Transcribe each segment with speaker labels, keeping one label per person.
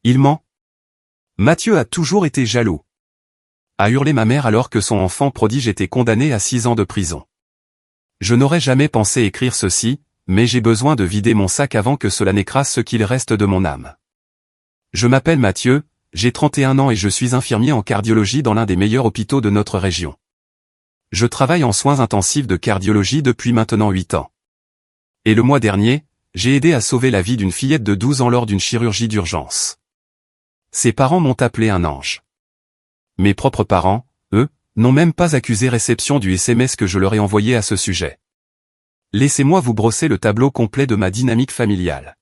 Speaker 1: Il ment. Mathieu a toujours été jaloux. A hurlé ma mère alors que son enfant prodige était condamné à 6 ans de prison. Je n'aurais jamais pensé écrire ceci, mais j'ai besoin de vider mon sac avant que cela n'écrase ce qu'il reste de mon âme. Je m'appelle Mathieu, j'ai 31 ans et je suis infirmier en cardiologie dans l'un des meilleurs hôpitaux de notre région. Je travaille en soins intensifs de cardiologie depuis maintenant 8 ans. Et le mois dernier, j'ai aidé à sauver la vie d'une fillette de 12 ans lors d'une chirurgie d'urgence. Ses parents m'ont appelé un ange. Mes propres parents, eux, n'ont même pas accusé réception du SMS que je leur ai envoyé à ce sujet. Laissez-moi vous brosser le tableau complet de ma dynamique familiale.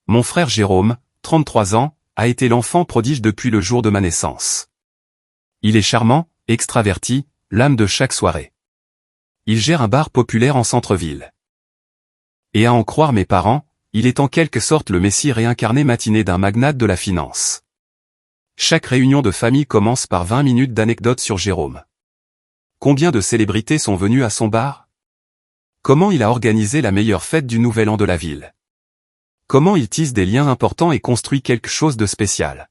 Speaker 1: Mon frère Jérôme, 33 ans, a été l'enfant prodige depuis le jour de ma naissance. Il est charmant, extraverti, l'âme de chaque soirée. Il gère un bar populaire en centre-ville. Et à en croire mes parents, il est en quelque sorte le messie réincarné matiné d'un magnate de la finance. Chaque réunion de famille commence par 20 minutes d'anecdotes sur Jérôme. Combien de célébrités sont venues à son bar? Comment il a organisé la meilleure fête du nouvel an de la ville? Comment il tisse des liens importants et construit quelque chose de spécial?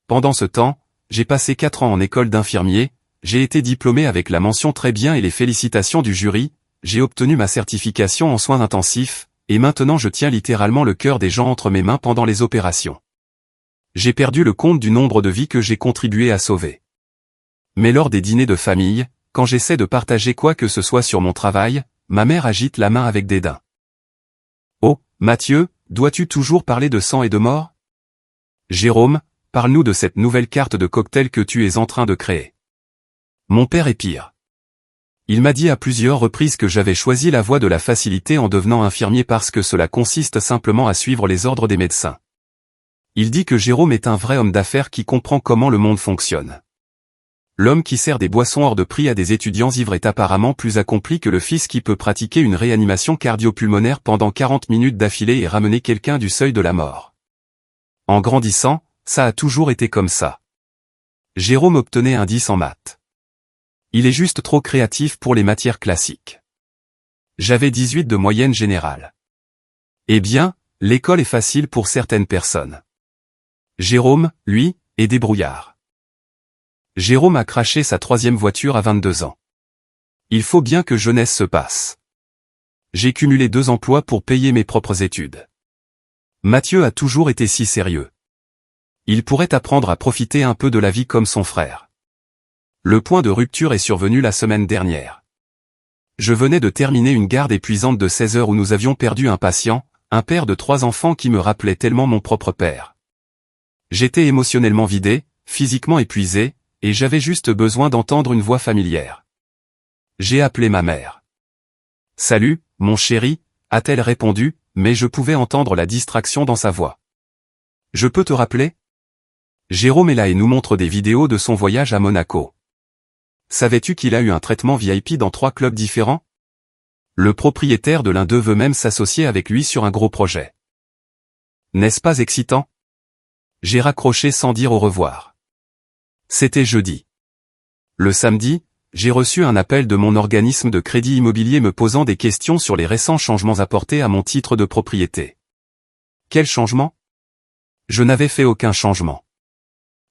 Speaker 1: Pendant ce temps, j'ai passé 4 ans en école d'infirmier, j'ai été diplômé avec la mention très bien et les félicitations du jury, j'ai obtenu ma certification en soins intensifs, et maintenant je tiens littéralement le cœur des gens entre mes mains pendant les opérations. J'ai perdu le compte du nombre de vies que j'ai contribué à sauver. Mais lors des dîners de famille, quand j'essaie de partager quoi que ce soit sur mon travail, ma mère agite la main avec dédain. Oh, Mathieu, dois-tu toujours parler de sang et de mort? Jérôme, parle-nous de cette nouvelle carte de cocktail que tu es en train de créer. Mon père est pire. Il m'a dit à plusieurs reprises que j'avais choisi la voie de la facilité en devenant infirmier parce que cela consiste simplement à suivre les ordres des médecins. Il dit que Jérôme est un vrai homme d'affaires qui comprend comment le monde fonctionne. L'homme qui sert des boissons hors de prix à des étudiants ivres est apparemment plus accompli que le fils qui peut pratiquer une réanimation cardio-pulmonaire pendant 40 minutes d'affilée et ramener quelqu'un du seuil de la mort. En grandissant, ça a toujours été comme ça. Jérôme obtenait un 10 en maths. Il est juste trop créatif pour les matières classiques. J'avais 18 de moyenne générale. Eh bien, l'école est facile pour certaines personnes. Jérôme, lui, est débrouillard. Jérôme a craché sa 3e voiture à 22 ans. Il faut bien que jeunesse se passe. J'ai cumulé 2 emplois pour payer mes propres études. Mathieu a toujours été si sérieux. Il pourrait apprendre à profiter un peu de la vie comme son frère. Le point de rupture est survenu la semaine dernière. Je venais de terminer une garde épuisante de 16 heures où nous avions perdu un patient, un père de 3 enfants qui me rappelait tellement mon propre père. J'étais émotionnellement vidé, physiquement épuisé, et j'avais juste besoin d'entendre une voix familière. J'ai appelé ma mère. « Salut, mon chéri », a-t-elle répondu, mais je pouvais entendre la distraction dans sa voix. « Je peux te rappeler ?» Jérôme est là et nous montre des vidéos de son voyage à Monaco. Savais-tu qu'il a eu un traitement VIP dans 3 clubs différents? Le propriétaire de l'un d'eux veut même s'associer avec lui sur un gros projet. N'est-ce pas excitant? J'ai raccroché sans dire au revoir. C'était jeudi. Le samedi, j'ai reçu un appel de mon organisme de crédit immobilier me posant des questions sur les récents changements apportés à mon titre de propriété. Quel changement? Je n'avais fait aucun changement.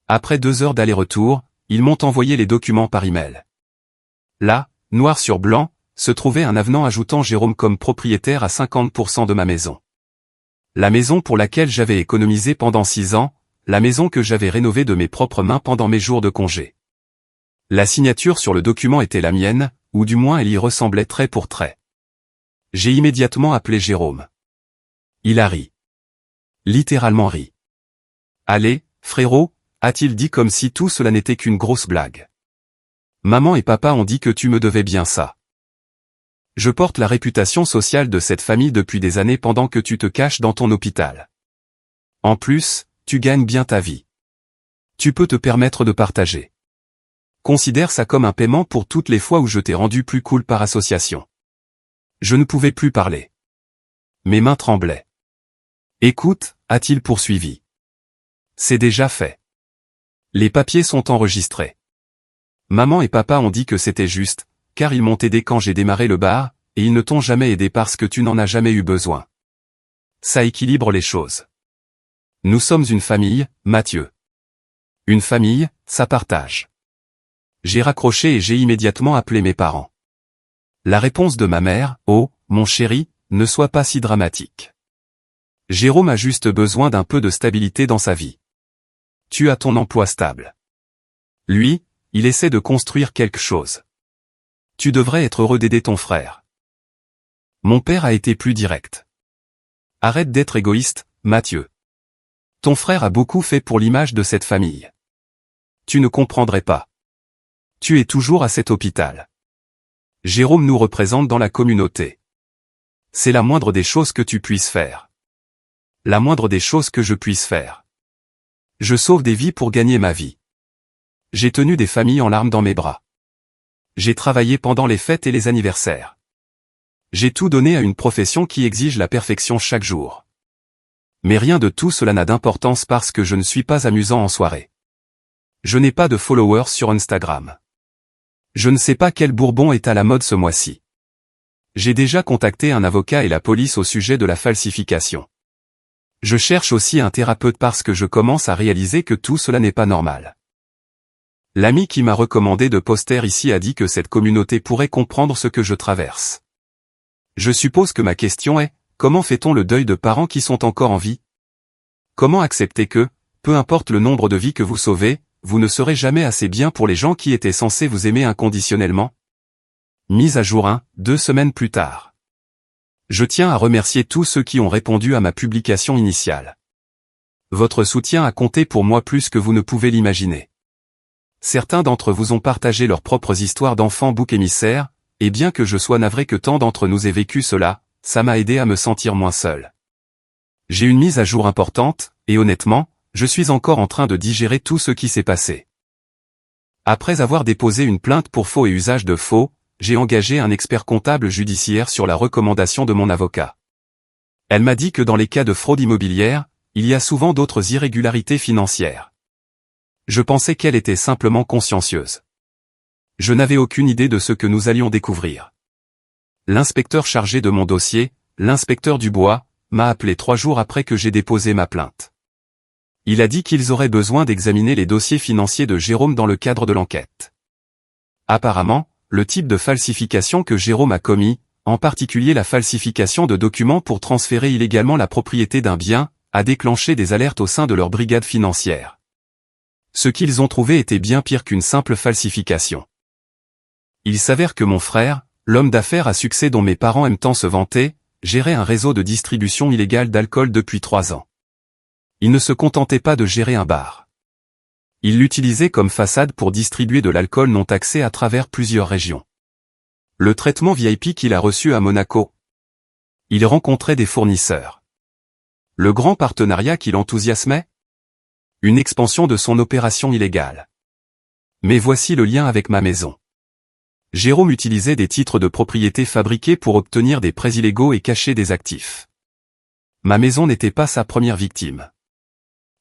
Speaker 1: Après 2 heures d'aller-retour, ils m'ont envoyé les documents par email. Là, noir sur blanc, se trouvait un avenant ajoutant Jérôme comme propriétaire à 50% de ma maison. La maison pour laquelle j'avais économisé pendant 6 ans, la maison que j'avais rénovée de mes propres mains pendant mes jours de congé. La signature sur le document était la mienne, ou du moins elle y ressemblait trait pour trait. J'ai immédiatement appelé Jérôme. Il a ri. Littéralement ri. Allez, frérot, a-t-il dit comme si tout cela n'était qu'une grosse blague. Maman et papa ont dit que tu me devais bien ça. Je porte la réputation sociale de cette famille depuis des années pendant que tu te caches dans ton hôpital. En plus, tu gagnes bien ta vie. Tu peux te permettre de partager. Considère ça comme un paiement pour toutes les fois où je t'ai rendu plus cool par association. Je ne pouvais plus parler. Mes mains tremblaient. Écoute, a-t-il poursuivi. C'est déjà fait. Les papiers sont enregistrés. Maman et papa ont dit que c'était juste, car ils m'ont aidé quand j'ai démarré le bar, et ils ne t'ont jamais aidé parce que tu n'en as jamais eu besoin. Ça équilibre les choses. Nous sommes une famille, Mathieu. Une famille, ça partage. J'ai raccroché et j'ai immédiatement appelé mes parents. La réponse de ma mère, oh, mon chéri, ne sois pas si dramatique. Jérôme a juste besoin d'un peu de stabilité dans sa vie. Tu as ton emploi stable. Lui, il essaie de construire quelque chose. Tu devrais être heureux d'aider ton frère. Mon père a été plus direct. Arrête d'être égoïste, Mathieu. Ton frère a beaucoup fait pour l'image de cette famille. Tu ne comprendrais pas. Tu es toujours à cet hôpital. Jérôme nous représente dans la communauté. C'est la moindre des choses que tu puisses faire. La moindre des choses que je puisse faire. Je sauve des vies pour gagner ma vie. J'ai tenu des familles en larmes dans mes bras. J'ai travaillé pendant les fêtes et les anniversaires. J'ai tout donné à une profession qui exige la perfection chaque jour. Mais rien de tout cela n'a d'importance parce que je ne suis pas amusant en soirée. Je n'ai pas de followers sur Instagram. Je ne sais pas quel bourbon est à la mode ce mois-ci. J'ai déjà contacté un avocat et la police au sujet de la falsification. Je cherche aussi un thérapeute parce que je commence à réaliser que tout cela n'est pas normal. L'ami qui m'a recommandé de poster ici a dit que cette communauté pourrait comprendre ce que je traverse. Je suppose que ma question est, comment fait-on le deuil de parents qui sont encore en vie? Comment accepter que, peu importe le nombre de vies que vous sauvez, vous ne serez jamais assez bien pour les gens qui étaient censés vous aimer inconditionnellement? Mise à jour 2 semaines plus tard. Je tiens à remercier tous ceux qui ont répondu à ma publication initiale. Votre soutien a compté pour moi plus que vous ne pouvez l'imaginer. Certains d'entre vous ont partagé leurs propres histoires d'enfants boucs émissaires, et bien que je sois navré que tant d'entre nous aient vécu cela, ça m'a aidé à me sentir moins seul. J'ai une mise à jour importante, et honnêtement, je suis encore en train de digérer tout ce qui s'est passé. Après avoir déposé une plainte pour faux et usage de faux, j'ai engagé un expert comptable judiciaire sur la recommandation de mon avocat. Elle m'a dit que dans les cas de fraude immobilière, il y a souvent d'autres irrégularités financières. Je pensais qu'elle était simplement consciencieuse. Je n'avais aucune idée de ce que nous allions découvrir. L'inspecteur chargé de mon dossier, l'inspecteur Dubois, m'a appelé 3 jours après que j'ai déposé ma plainte. Il a dit qu'ils auraient besoin d'examiner les dossiers financiers de Jérôme dans le cadre de l'enquête. Apparemment, le type de falsification que Jérôme a commis, en particulier la falsification de documents pour transférer illégalement la propriété d'un bien, a déclenché des alertes au sein de leur brigade financière. Ce qu'ils ont trouvé était bien pire qu'une simple falsification. Il s'avère que mon frère, l'homme d'affaires à succès dont mes parents aiment tant se vanter, gérait un réseau de distribution illégale d'alcool depuis 3 ans. Il ne se contentait pas de gérer un bar. Il l'utilisait comme façade pour distribuer de l'alcool non taxé à travers plusieurs régions. Le traitement VIP qu'il a reçu à Monaco. Il rencontrait des fournisseurs. Le grand partenariat qui l'enthousiasmait? Une expansion de son opération illégale. Mais voici le lien avec ma maison. Jérôme utilisait des titres de propriété fabriqués pour obtenir des prêts illégaux et cacher des actifs. Ma maison n'était pas sa première victime.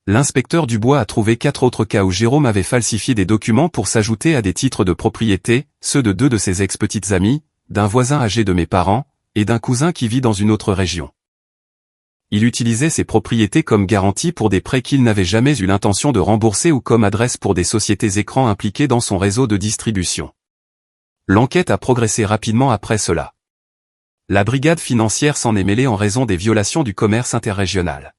Speaker 1: L'inspecteur Dubois a trouvé 4 autres cas où Jérôme avait falsifié des documents pour s'ajouter à des titres de propriété, ceux de 2 de ses ex-petites amies, d'un voisin âgé de mes parents, et d'un cousin qui vit dans une autre région. Il utilisait ces propriétés comme garantie pour des prêts qu'il n'avait jamais eu l'intention de rembourser ou comme adresse pour des sociétés écrans impliquées dans son réseau de distribution. L'enquête a progressé rapidement après cela. La brigade financière s'en est mêlée en raison des violations du commerce interrégional.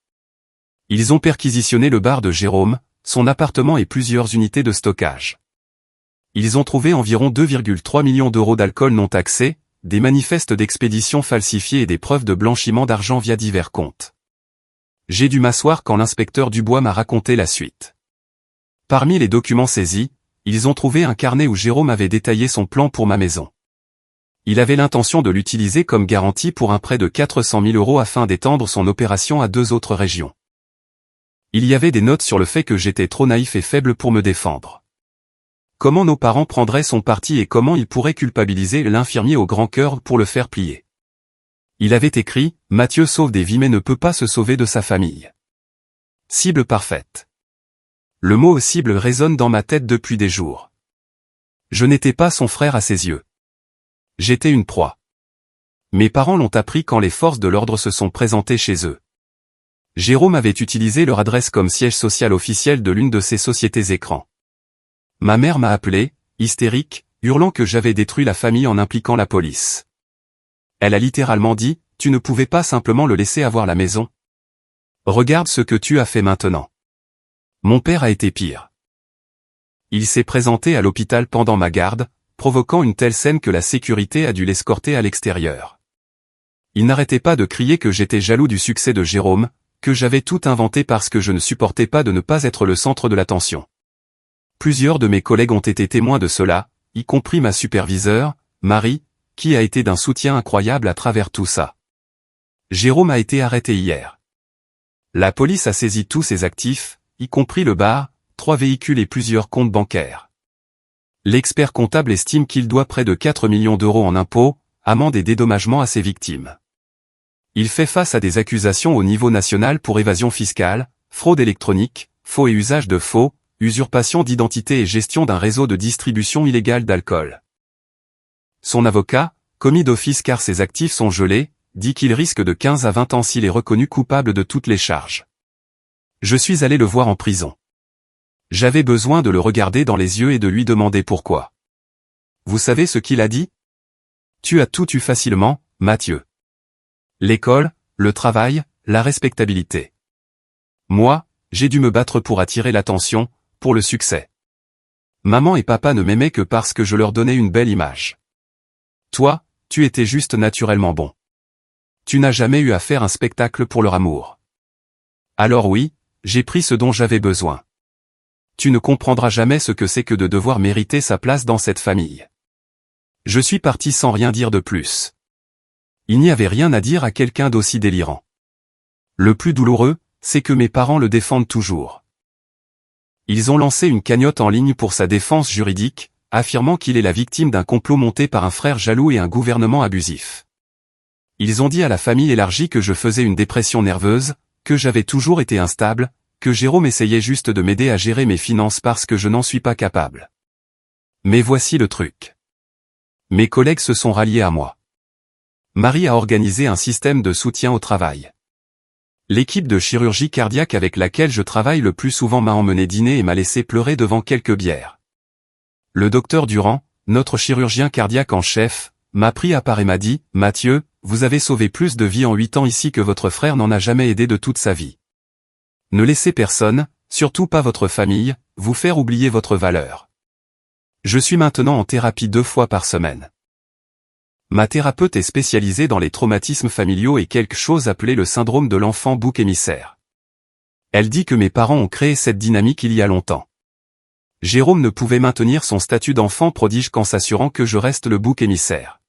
Speaker 1: Ils ont perquisitionné le bar de Jérôme, son appartement et plusieurs unités de stockage. Ils ont trouvé environ 2,3 millions d'euros d'alcool non taxé, des manifestes d'expédition falsifiés et des preuves de blanchiment d'argent via divers comptes. J'ai dû m'asseoir quand l'inspecteur Dubois m'a raconté la suite. Parmi les documents saisis, ils ont trouvé un carnet où Jérôme avait détaillé son plan pour ma maison. Il avait l'intention de l'utiliser comme garantie pour un prêt de 400 000 euros afin d'étendre son opération à 2 autres régions. Il y avait des notes sur le fait que j'étais trop naïf et faible pour me défendre. Comment nos parents prendraient son parti et comment ils pourraient culpabiliser l'infirmier au grand cœur pour le faire plier. Il avait écrit « Mathieu sauve des vies mais ne peut pas se sauver de sa famille ». Cible parfaite. Le mot cible résonne dans ma tête depuis des jours. Je n'étais pas son frère à ses yeux. J'étais une proie. Mes parents l'ont appris quand les forces de l'ordre se sont présentées chez eux. Jérôme avait utilisé leur adresse comme siège social officiel de l'une de ces sociétés écrans. Ma mère m'a appelé, hystérique, hurlant que j'avais détruit la famille en impliquant la police. Elle a littéralement dit, tu ne pouvais pas simplement le laisser avoir la maison. Regarde ce que tu as fait maintenant. Mon père a été pire. Il s'est présenté à l'hôpital pendant ma garde, provoquant une telle scène que la sécurité a dû l'escorter à l'extérieur. Il n'arrêtait pas de crier que j'étais jaloux du succès de Jérôme, que j'avais tout inventé parce que je ne supportais pas de ne pas être le centre de l'attention. Plusieurs de mes collègues ont été témoins de cela, y compris ma superviseure, Marie, qui a été d'un soutien incroyable à travers tout ça. Jérôme a été arrêté hier. La police a saisi tous ses actifs, y compris le bar, 3 véhicules et plusieurs comptes bancaires. L'expert comptable estime qu'il doit près de 4 millions d'euros en impôts, amendes et dédommagements à ses victimes. Il fait face à des accusations au niveau national pour évasion fiscale, fraude électronique, faux et usage de faux, usurpation d'identité et gestion d'un réseau de distribution illégale d'alcool. Son avocat, commis d'office car ses actifs sont gelés, dit qu'il risque de 15 à 20 ans s'il est reconnu coupable de toutes les charges. Je suis allé le voir en prison. J'avais besoin de le regarder dans les yeux et de lui demander pourquoi. Vous savez ce qu'il a dit? Tu as tout eu facilement, Mathieu. L'école, le travail, la respectabilité. Moi, j'ai dû me battre pour attirer l'attention, pour le succès. Maman et papa ne m'aimaient que parce que je leur donnais une belle image. Toi, tu étais juste naturellement bon. Tu n'as jamais eu à faire un spectacle pour leur amour. Alors oui, j'ai pris ce dont j'avais besoin. Tu ne comprendras jamais ce que c'est que de devoir mériter sa place dans cette famille. Je suis parti sans rien dire de plus. Il n'y avait rien à dire à quelqu'un d'aussi délirant. Le plus douloureux, c'est que mes parents le défendent toujours. Ils ont lancé une cagnotte en ligne pour sa défense juridique, affirmant qu'il est la victime d'un complot monté par un frère jaloux et un gouvernement abusif. Ils ont dit à la famille élargie que je faisais une dépression nerveuse, que j'avais toujours été instable, que Jérôme essayait juste de m'aider à gérer mes finances parce que je n'en suis pas capable. Mais voici le truc. Mes collègues se sont ralliés à moi. Marie a organisé un système de soutien au travail. L'équipe de chirurgie cardiaque avec laquelle je travaille le plus souvent m'a emmené dîner et m'a laissé pleurer devant quelques bières. Le docteur Durand, notre chirurgien cardiaque en chef, m'a pris à part et m'a dit, « Mathieu, vous avez sauvé plus de vies en 8 ans ici que votre frère n'en a jamais aidé de toute sa vie. Ne laissez personne, surtout pas votre famille, vous faire oublier votre valeur. » Je suis maintenant en thérapie 2 fois par semaine. Ma thérapeute est spécialisée dans les traumatismes familiaux et quelque chose appelé le syndrome de l'enfant bouc émissaire. Elle dit que mes parents ont créé cette dynamique il y a longtemps. Jérôme ne pouvait maintenir son statut d'enfant prodige qu'en s'assurant que je reste le bouc émissaire.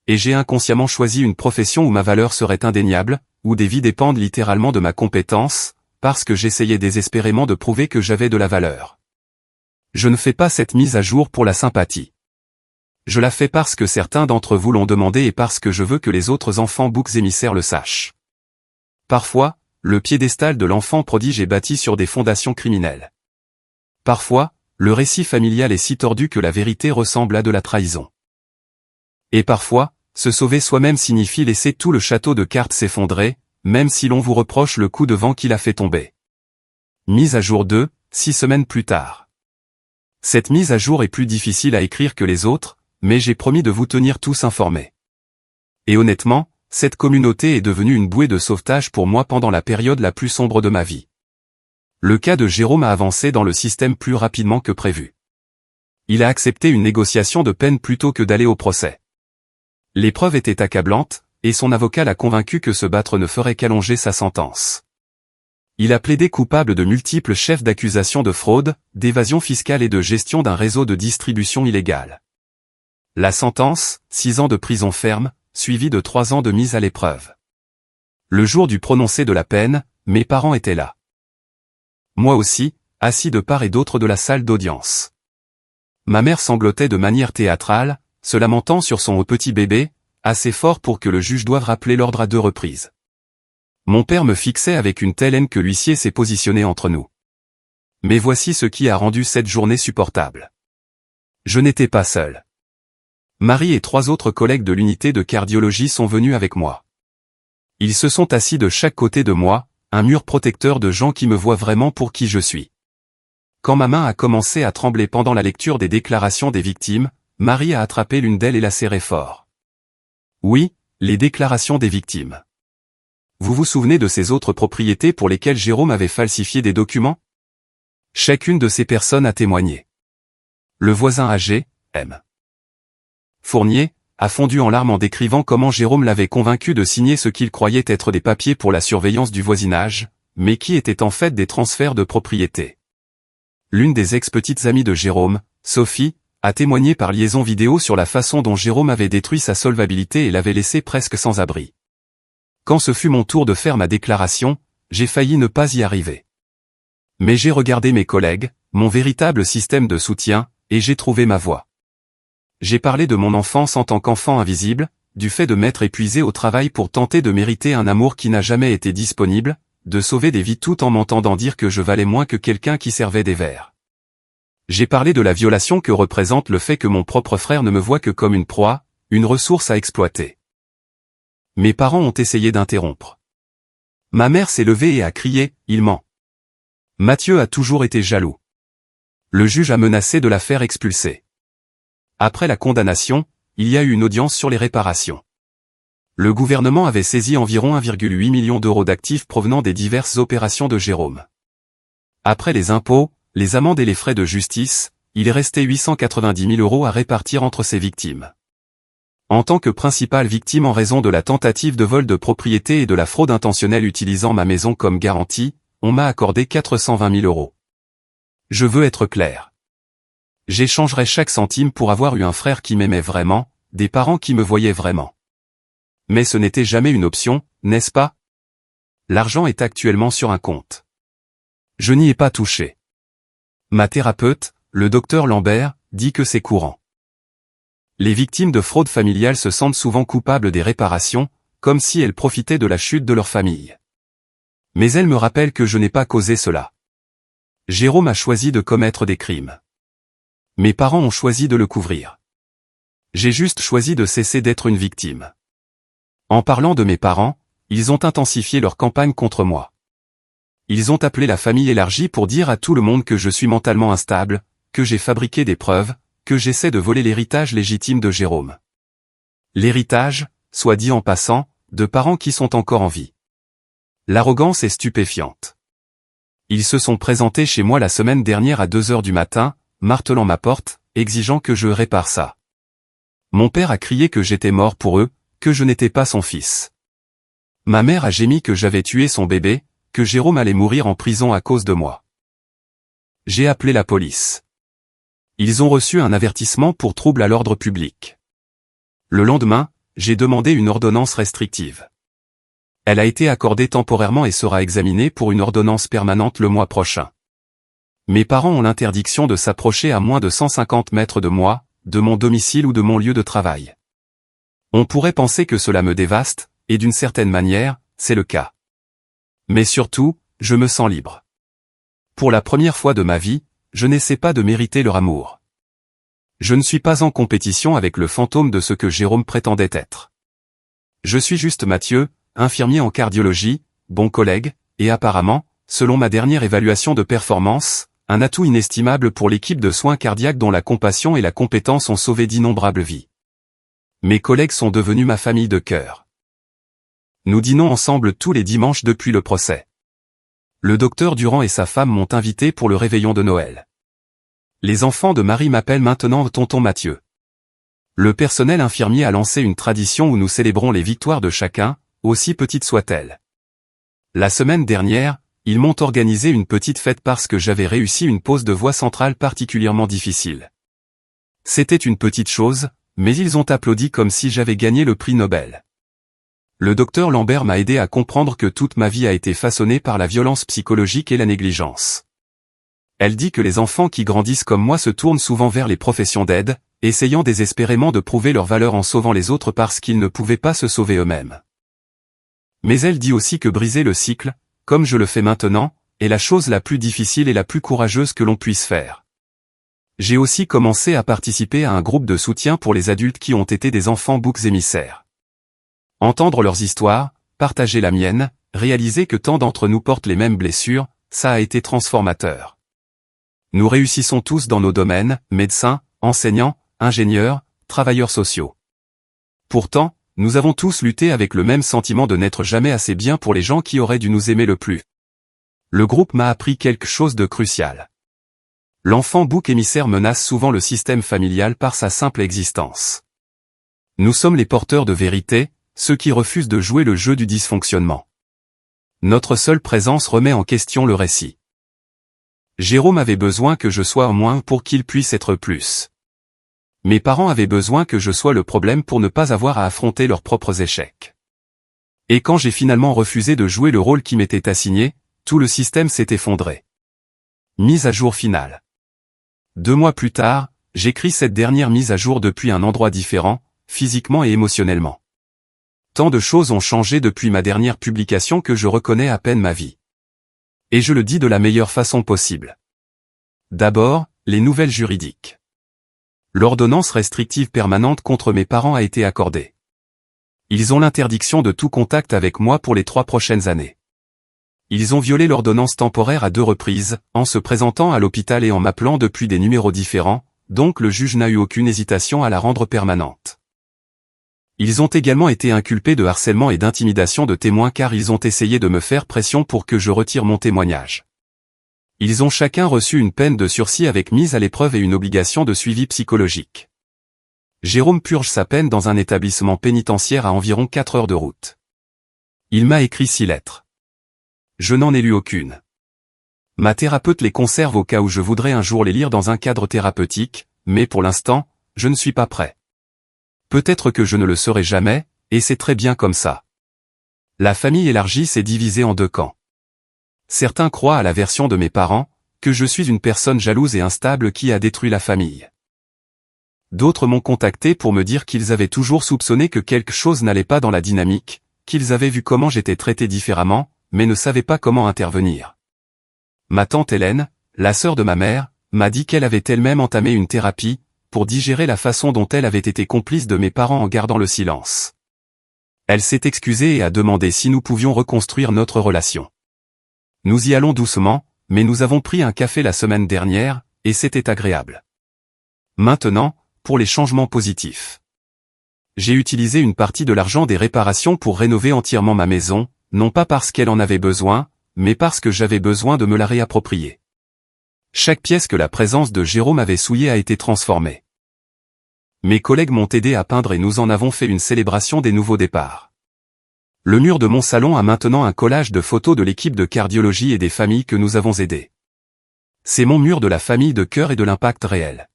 Speaker 1: Et j'ai inconsciemment choisi une profession où ma valeur serait indéniable, où des vies dépendent littéralement de ma compétence, parce que j'essayais désespérément de prouver que j'avais de la valeur. Je ne fais pas cette mise à jour pour la sympathie. Je la fais parce que certains d'entre vous l'ont demandé et parce que je veux que les autres enfants boucs émissaires le sachent. Parfois, le piédestal de l'enfant prodige est bâti sur des fondations criminelles. Parfois, le récit familial est si tordu que la vérité ressemble à de la trahison. Et parfois, se sauver soi-même signifie laisser tout le château de cartes s'effondrer, même si l'on vous reproche le coup de vent qu'il a fait tomber. Mise à jour 2, 6 semaines plus tard. Cette mise à jour est plus difficile à écrire que les autres, mais j'ai promis de vous tenir tous informés. Et honnêtement, cette communauté est devenue une bouée de sauvetage pour moi pendant la période la plus sombre de ma vie. Le cas de Jérôme a avancé dans le système plus rapidement que prévu. Il a accepté une négociation de peine plutôt que d'aller au procès. Les preuves étaient accablantes, et son avocat l'a convaincu que se battre ne ferait qu'allonger sa sentence. Il a plaidé coupable de multiples chefs d'accusation de fraude, d'évasion fiscale et de gestion d'un réseau de distribution illégale. La sentence, 6 ans de prison ferme, suivie de 3 ans de mise à l'épreuve. Le jour du prononcé de la peine, mes parents étaient là. Moi aussi, assis de part et d'autre de la salle d'audience. Ma mère sanglotait de manière théâtrale, se lamentant sur son petit bébé, assez fort pour que le juge doive rappeler l'ordre à 2 reprises. Mon père me fixait avec une telle haine que l'huissier s'est positionné entre nous. Mais voici ce qui a rendu cette journée supportable. Je n'étais pas seul. Marie et 3 autres collègues de l'unité de cardiologie sont venus avec moi. Ils se sont assis de chaque côté de moi, un mur protecteur de gens qui me voient vraiment pour qui je suis. Quand ma main a commencé à trembler pendant la lecture des déclarations des victimes, Marie a attrapé l'une d'elles et l'a serrée fort. Oui, les déclarations des victimes. Vous vous souvenez de ces autres propriétés pour lesquelles Jérôme avait falsifié des documents? Chacune de ces personnes a témoigné. Le voisin âgé, M. Fournier, a fondu en larmes en décrivant comment Jérôme l'avait convaincu de signer ce qu'il croyait être des papiers pour la surveillance du voisinage, mais qui étaient en fait des transferts de propriété. L'une des ex-petites amies de Jérôme, Sophie, a témoigné par liaison vidéo sur la façon dont Jérôme avait détruit sa solvabilité et l'avait laissé presque sans abri. Quand ce fut mon tour de faire ma déclaration, j'ai failli ne pas y arriver. Mais j'ai regardé mes collègues, mon véritable système de soutien, et j'ai trouvé ma voie. J'ai parlé de mon enfance en tant qu'enfant invisible, du fait de m'être épuisé au travail pour tenter de mériter un amour qui n'a jamais été disponible, de sauver des vies tout en m'entendant dire que je valais moins que quelqu'un qui servait des verres. J'ai parlé de la violation que représente le fait que mon propre frère ne me voit que comme une proie, une ressource à exploiter. Mes parents ont essayé d'interrompre. Ma mère s'est levée et a crié « Il ment ». Mathieu a toujours été jaloux. Le juge a menacé de la faire expulser. Après la condamnation, il y a eu une audience sur les réparations. Le gouvernement avait saisi environ 1,8 million d'euros d'actifs provenant des diverses opérations de Jérôme. Après les impôts, les amendes et les frais de justice, il est resté 890 000 euros à répartir entre ses victimes. En tant que principale victime en raison de la tentative de vol de propriété et de la fraude intentionnelle utilisant ma maison comme garantie, on m'a accordé 420 000 euros. Je veux être clair. J'échangerais chaque centime pour avoir eu un frère qui m'aimait vraiment, des parents qui me voyaient vraiment. Mais ce n'était jamais une option, n'est-ce pas? L'argent est actuellement sur un compte. Je n'y ai pas touché. Ma thérapeute, le docteur Lambert, dit que c'est courant. Les victimes de fraude familiale se sentent souvent coupables des réparations, comme si elles profitaient de la chute de leur famille. Mais elle me rappelle que je n'ai pas causé cela. Jérôme a choisi de commettre des crimes. Mes parents ont choisi de le couvrir. J'ai juste choisi de cesser d'être une victime. En parlant de mes parents, ils ont intensifié leur campagne contre moi. Ils ont appelé la famille élargie pour dire à tout le monde que je suis mentalement instable, que j'ai fabriqué des preuves, que j'essaie de voler l'héritage légitime de Jérôme. L'héritage, soit dit en passant, de parents qui sont encore en vie. L'arrogance est stupéfiante. Ils se sont présentés chez moi la semaine dernière à 2 heures du matin, martelant ma porte, exigeant que je répare ça. Mon père a crié que j'étais mort pour eux, que je n'étais pas son fils. Ma mère a gémi que j'avais tué son bébé, que Jérôme allait mourir en prison à cause de moi. J'ai appelé la police. Ils ont reçu un avertissement pour trouble à l'ordre public. Le lendemain, j'ai demandé une ordonnance restrictive. Elle a été accordée temporairement et sera examinée pour une ordonnance permanente le mois prochain. Mes parents ont l'interdiction de s'approcher à moins de 150 mètres de moi, de mon domicile ou de mon lieu de travail. On pourrait penser que cela me dévaste, et d'une certaine manière, c'est le cas. Mais surtout, je me sens libre. Pour la première fois de ma vie, je n'essaie pas de mériter leur amour. Je ne suis pas en compétition avec le fantôme de ce que Jérôme prétendait être. Je suis juste Mathieu, infirmier en cardiologie, bon collègue, et apparemment, selon ma dernière évaluation de performance, un atout inestimable pour l'équipe de soins cardiaques dont la compassion et la compétence ont sauvé d'innombrables vies. Mes collègues sont devenus ma famille de cœur. Nous dînons ensemble tous les dimanches depuis le procès. Le docteur Durand et sa femme m'ont invité pour le réveillon de Noël. Les enfants de Marie m'appellent maintenant tonton Mathieu. Le personnel infirmier a lancé une tradition où nous célébrons les victoires de chacun, aussi petites soient-elles. La semaine dernière, ils m'ont organisé une petite fête parce que j'avais réussi une pose de voix centrale particulièrement difficile. C'était une petite chose, mais ils ont applaudi comme si j'avais gagné le prix Nobel. Le docteur Lambert m'a aidé à comprendre que toute ma vie a été façonnée par la violence psychologique et la négligence. Elle dit que les enfants qui grandissent comme moi se tournent souvent vers les professions d'aide, essayant désespérément de prouver leur valeur en sauvant les autres parce qu'ils ne pouvaient pas se sauver eux-mêmes. Mais elle dit aussi que briser le cycle, comme je le fais maintenant, est la chose la plus difficile et la plus courageuse que l'on puisse faire. J'ai aussi commencé à participer à un groupe de soutien pour les adultes qui ont été des enfants boucs émissaires. Entendre leurs histoires, partager la mienne, réaliser que tant d'entre nous portent les mêmes blessures, ça a été transformateur. Nous réussissons tous dans nos domaines, médecins, enseignants, ingénieurs, travailleurs sociaux. Pourtant, nous avons tous lutté avec le même sentiment de n'être jamais assez bien pour les gens qui auraient dû nous aimer le plus. Le groupe m'a appris quelque chose de crucial. L'enfant bouc émissaire menace souvent le système familial par sa simple existence. Nous sommes les porteurs de vérité, ceux qui refusent de jouer le jeu du dysfonctionnement. Notre seule présence remet en question le récit. Jérôme avait besoin que je sois moins pour qu'il puisse être plus. Mes parents avaient besoin que je sois le problème pour ne pas avoir à affronter leurs propres échecs. Et quand j'ai finalement refusé de jouer le rôle qui m'était assigné, tout le système s'est effondré. Mise à jour finale. 2 mois plus tard, j'écris cette dernière mise à jour depuis un endroit différent, physiquement et émotionnellement. Tant de choses ont changé depuis ma dernière publication que je reconnais à peine ma vie. Et je le dis de la meilleure façon possible. D'abord, les nouvelles juridiques. L'ordonnance restrictive permanente contre mes parents a été accordée. Ils ont l'interdiction de tout contact avec moi pour les 3 prochaines années. Ils ont violé l'ordonnance temporaire à 2 reprises, en se présentant à l'hôpital et en m'appelant depuis des numéros différents, donc le juge n'a eu aucune hésitation à la rendre permanente. Ils ont également été inculpés de harcèlement et d'intimidation de témoins car ils ont essayé de me faire pression pour que je retire mon témoignage. Ils ont chacun reçu une peine de sursis avec mise à l'épreuve et une obligation de suivi psychologique. Jérôme purge sa peine dans un établissement pénitentiaire à environ 4 heures de route. Il m'a écrit 6 lettres. Je n'en ai lu aucune. Ma thérapeute les conserve au cas où je voudrais un jour les lire dans un cadre thérapeutique, mais pour l'instant, je ne suis pas prêt. Peut-être que je ne le serai jamais, et c'est très bien comme ça. La famille élargie s'est divisée en 2 camps. Certains croient à la version de mes parents, que je suis une personne jalouse et instable qui a détruit la famille. D'autres m'ont contacté pour me dire qu'ils avaient toujours soupçonné que quelque chose n'allait pas dans la dynamique, qu'ils avaient vu comment j'étais traité différemment, mais ne savaient pas comment intervenir. Ma tante Hélène, la sœur de ma mère, m'a dit qu'elle avait elle-même entamé une thérapie, pour digérer la façon dont elle avait été complice de mes parents en gardant le silence. Elle s'est excusée et a demandé si nous pouvions reconstruire notre relation. Nous y allons doucement, mais nous avons pris un café la semaine dernière, et c'était agréable. Maintenant, pour les changements positifs. J'ai utilisé une partie de l'argent des réparations pour rénover entièrement ma maison, non pas parce qu'elle en avait besoin, mais parce que j'avais besoin de me la réapproprier. Chaque pièce que la présence de Jérôme avait souillée a été transformée. Mes collègues m'ont aidé à peindre et nous en avons fait une célébration des nouveaux départs. Le mur de mon salon a maintenant un collage de photos de l'équipe de cardiologie et des familles que nous avons aidées. C'est mon mur de la famille de cœur et de l'impact réel.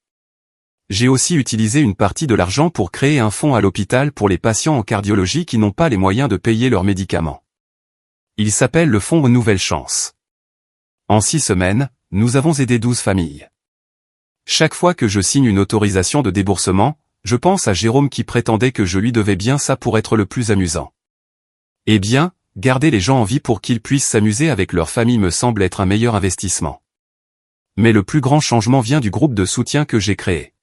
Speaker 1: J'ai aussi utilisé une partie de l'argent pour créer un fonds à l'hôpital pour les patients en cardiologie qui n'ont pas les moyens de payer leurs médicaments. Il s'appelle le fonds Nouvelle Chance. En 6 semaines, nous avons aidé 12 familles. Chaque fois que je signe une autorisation de déboursement, je pense à Jérôme qui prétendait que je lui devais bien ça pour être le plus amusant. Eh bien, garder les gens en vie pour qu'ils puissent s'amuser avec leur famille me semble être un meilleur investissement. Mais le plus grand changement vient du groupe de soutien que j'ai créé.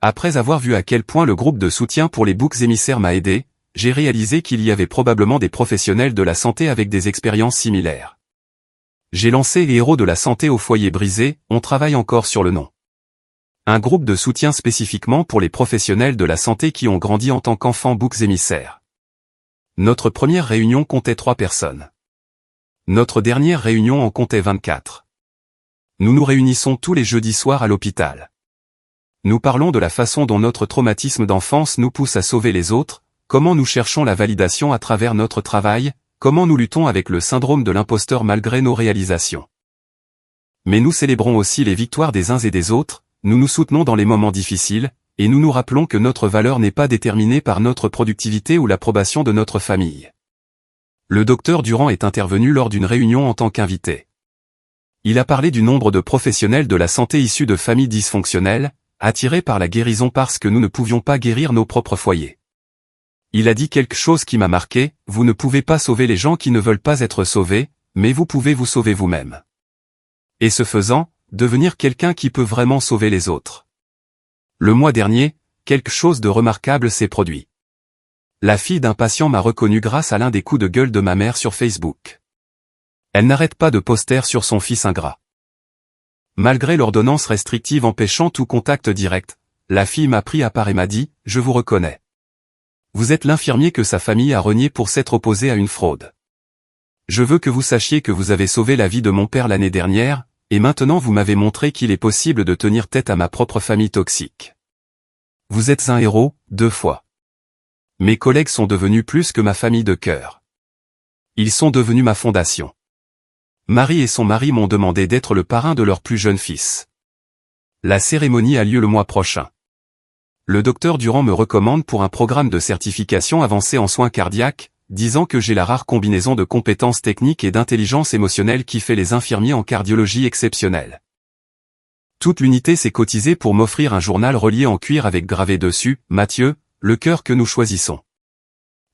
Speaker 1: Après avoir vu à quel point le groupe de soutien pour les boucs émissaires m'a aidé, j'ai réalisé qu'il y avait probablement des professionnels de la santé avec des expériences similaires. J'ai lancé les héros de la santé au foyer brisé, on travaille encore sur le nom. Un groupe de soutien spécifiquement pour les professionnels de la santé qui ont grandi en tant qu'enfants boucs émissaires. Notre première réunion comptait 3 personnes. Notre dernière réunion en comptait 24. Nous nous réunissons tous les jeudis soirs à l'hôpital. Nous parlons de la façon dont notre traumatisme d'enfance nous pousse à sauver les autres, comment nous cherchons la validation à travers notre travail, comment nous luttons avec le syndrome de l'imposteur malgré nos réalisations. Mais nous célébrons aussi les victoires des uns et des autres, nous nous soutenons dans les moments difficiles, et nous nous rappelons que notre valeur n'est pas déterminée par notre productivité ou l'approbation de notre famille. Le docteur Durand est intervenu lors d'une réunion en tant qu'invité. Il a parlé du nombre de professionnels de la santé issus de familles dysfonctionnelles, attirés par la guérison parce que nous ne pouvions pas guérir nos propres foyers. Il a dit quelque chose qui m'a marqué, vous ne pouvez pas sauver les gens qui ne veulent pas être sauvés, mais vous pouvez vous sauver vous-même. Et ce faisant, devenir quelqu'un qui peut vraiment sauver les autres. Le mois dernier, quelque chose de remarquable s'est produit. La fille d'un patient m'a reconnu grâce à l'un des coups de gueule de ma mère sur Facebook. Elle n'arrête pas de poster sur son fils ingrat. Malgré l'ordonnance restrictive empêchant tout contact direct, la fille m'a pris à part et m'a dit « Je vous reconnais. Vous êtes l'infirmier que sa famille a renié pour s'être opposé à une fraude. Je veux que vous sachiez que vous avez sauvé la vie de mon père l'année dernière, et maintenant vous m'avez montré qu'il est possible de tenir tête à ma propre famille toxique. Vous êtes un héros, 2 fois. Mes collègues sont devenus plus que ma famille de cœur. Ils sont devenus ma fondation. Marie et son mari m'ont demandé d'être le parrain de leur plus jeune fils. La cérémonie a lieu le mois prochain. Le docteur Durand me recommande pour un programme de certification avancé en soins cardiaques, disant que j'ai la rare combinaison de compétences techniques et d'intelligence émotionnelle qui fait les infirmiers en cardiologie exceptionnels. Toute l'unité s'est cotisée pour m'offrir un journal relié en cuir avec gravé dessus « Mathieu, le cœur que nous choisissons ».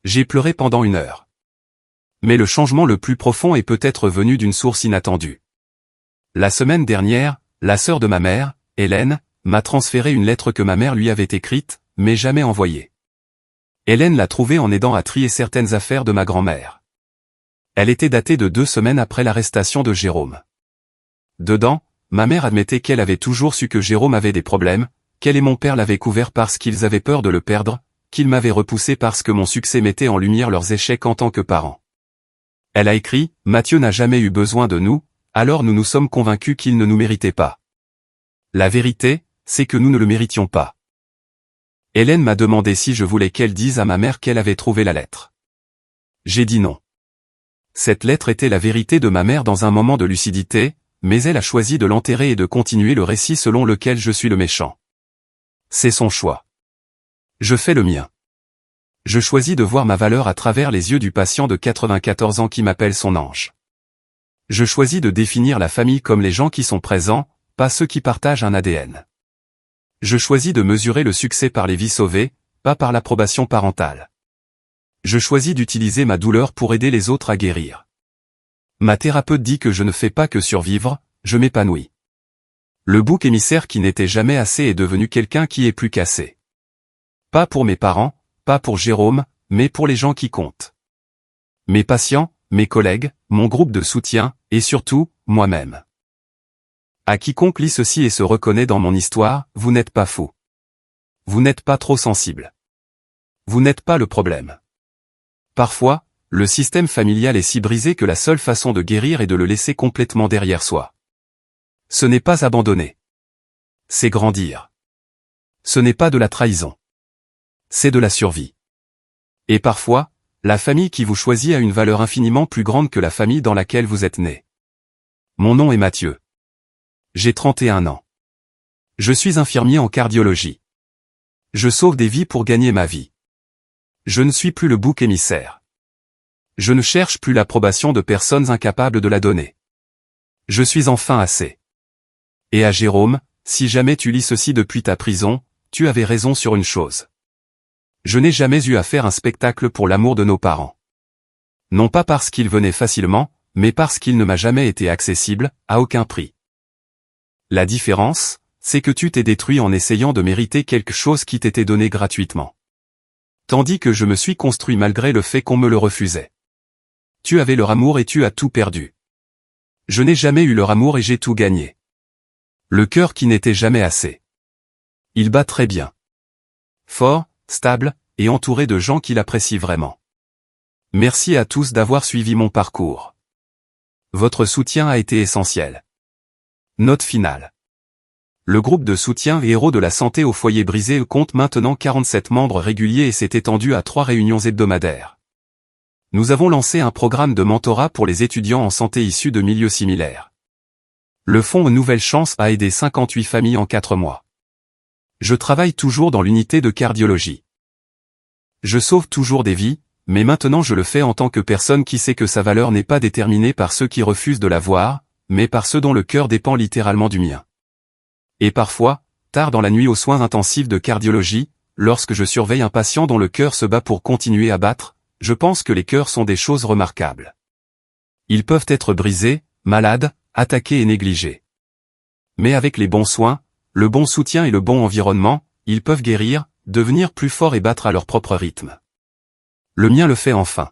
Speaker 1: J'ai pleuré pendant 1 heure. Mais le changement le plus profond est peut-être venu d'une source inattendue. La semaine dernière, la sœur de ma mère, Hélène, m'a transféré une lettre que ma mère lui avait écrite, mais jamais envoyée. Hélène l'a trouvée en aidant à trier certaines affaires de ma grand-mère. Elle était datée de 2 semaines après l'arrestation de Jérôme. Dedans, ma mère admettait qu'elle avait toujours su que Jérôme avait des problèmes, qu'elle et mon père l'avaient couvert parce qu'ils avaient peur de le perdre, qu'ils m'avaient repoussé parce que mon succès mettait en lumière leurs échecs en tant que parents. Elle a écrit « Mathieu n'a jamais eu besoin de nous, alors nous nous sommes convaincus qu'il ne nous méritait pas. La vérité, c'est que nous ne le méritions pas. » Hélène m'a demandé si je voulais qu'elle dise à ma mère qu'elle avait trouvé la lettre. J'ai dit non. Cette lettre était la vérité de ma mère dans un moment de lucidité, mais elle a choisi de l'enterrer et de continuer le récit selon lequel je suis le méchant. C'est son choix. Je fais le mien. Je choisis de voir ma valeur à travers les yeux du patient de 94 ans qui m'appelle son ange. Je choisis de définir la famille comme les gens qui sont présents, pas ceux qui partagent un ADN. Je choisis de mesurer le succès par les vies sauvées, pas par l'approbation parentale. Je choisis d'utiliser ma douleur pour aider les autres à guérir. Ma thérapeute dit que je ne fais pas que survivre, je m'épanouis. Le bouc émissaire qui n'était jamais assez est devenu quelqu'un qui est plus qu'assez. Pas pour mes parents, pas pour Jérôme, mais pour les gens qui comptent. Mes patients, mes collègues, mon groupe de soutien, et surtout, moi-même. À quiconque lit ceci et se reconnaît dans mon histoire, vous n'êtes pas fou. Vous n'êtes pas trop sensible. Vous n'êtes pas le problème. Parfois, le système familial est si brisé que la seule façon de guérir est de le laisser complètement derrière soi. Ce n'est pas abandonner. C'est grandir. Ce n'est pas de la trahison. C'est de la survie. Et parfois, la famille qui vous choisit a une valeur infiniment plus grande que la famille dans laquelle vous êtes né. Mon nom est Mathieu. J'ai 31 ans. Je suis infirmier en cardiologie. Je sauve des vies pour gagner ma vie. Je ne suis plus le bouc émissaire. Je ne cherche plus l'approbation de personnes incapables de la donner. Je suis enfin assez. Et à Jérôme, si jamais tu lis ceci depuis ta prison, tu avais raison sur une chose. Je n'ai jamais eu à faire un spectacle pour l'amour de nos parents. Non pas parce qu'il venait facilement, mais parce qu'il ne m'a jamais été accessible, à aucun prix. La différence, c'est que tu t'es détruit en essayant de mériter quelque chose qui t'était donné gratuitement. Tandis que je me suis construit malgré le fait qu'on me le refusait. Tu avais leur amour et tu as tout perdu. Je n'ai jamais eu leur amour et j'ai tout gagné. Le cœur qui n'était jamais assez. Il bat très bien. Fort, stable, et entouré de gens qui l'apprécient vraiment. Merci à tous d'avoir suivi mon parcours. Votre soutien a été essentiel. Note finale. Le groupe de soutien et héros de la santé au foyer brisé compte maintenant 47 membres réguliers et s'est étendu à 3 réunions hebdomadaires. Nous avons lancé un programme de mentorat pour les étudiants en santé issus de milieux similaires. Le fonds Nouvelle Chance a aidé 58 familles en 4 mois. Je travaille toujours dans l'unité de cardiologie. Je sauve toujours des vies, mais maintenant je le fais en tant que personne qui sait que sa valeur n'est pas déterminée par ceux qui refusent de la voir, mais par ceux dont le cœur dépend littéralement du mien. Et parfois, tard dans la nuit aux soins intensifs de cardiologie, lorsque je surveille un patient dont le cœur se bat pour continuer à battre, je pense que les cœurs sont des choses remarquables. Ils peuvent être brisés, malades, attaqués et négligés. Mais avec les bons soins, le bon soutien et le bon environnement, ils peuvent guérir, devenir plus forts et battre à leur propre rythme. le mien le fait enfin.